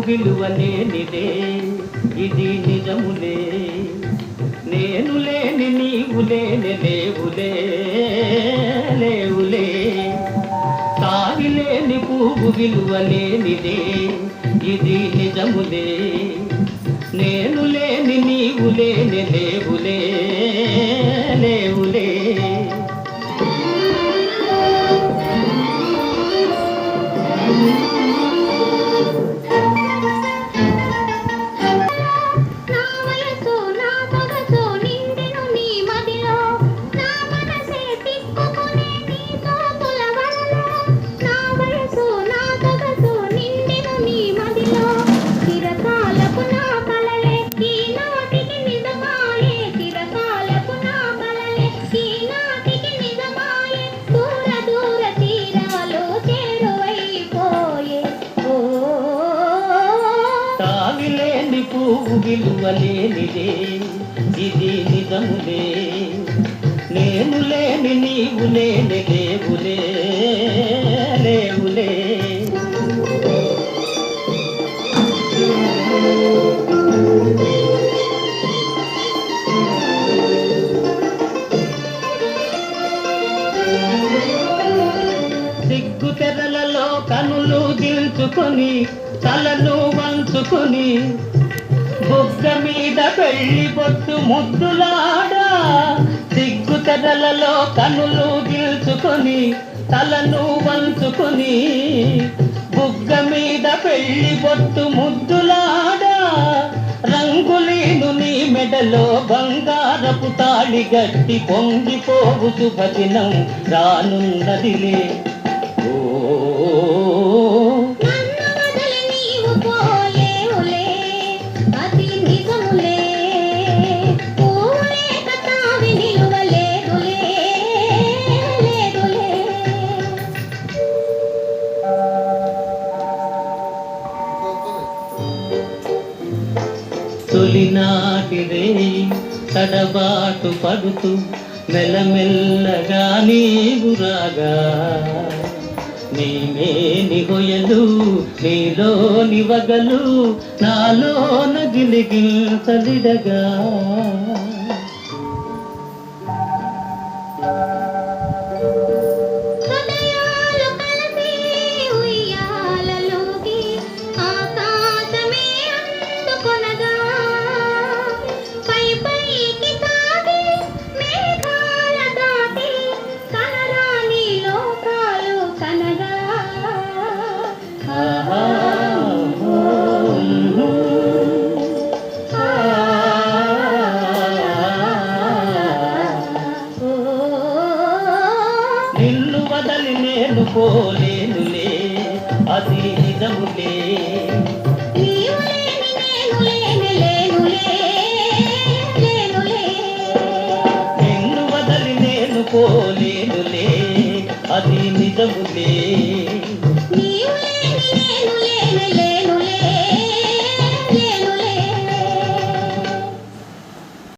విలువలేనిదే ఇది నిజములే. నేను లేని నీవు లేని లేవులే లేవులే. తావిలేని పువ్వు విలువలేనిదే ఇది నిజములే. నేను లేని నీవు లేని లేవులే లేవులే. తావిలేని పువ్వు విలువలేనిదే ఇది నిజములే. నేను లేని నీవు లేని లేవులే లేవులే. సిగ్గు తెరలలో కనులు దిల్చుకొని తలను వంచుకొని బుగ్గ మీద పెళ్లి బొట్టు ముద్దులాడా. సిగ్గు తెరలలో కనులు దిల్చుకొని తలను వంచుకొని బుగ్గ మీద పెళ్లి బొట్టు ముద్దులాడా. రంగులీను నీ మెడలో బంగారపు తాళి గట్టి పొంగిపోవు శుభదినం రానున్నదిలే. తొలినాటిదే తడబాటు పడుతూ మెల్లమెల్లగా నీవు రాగా. నీమేని హొయలు నీలోని వగలు నాలో నగిలిగిల్తలిడగా. నిన్ను వదలి నేను పోలేనులే అది నిజములే. నిన్ను వదలి నేను పోలేనులే అది నిజములే.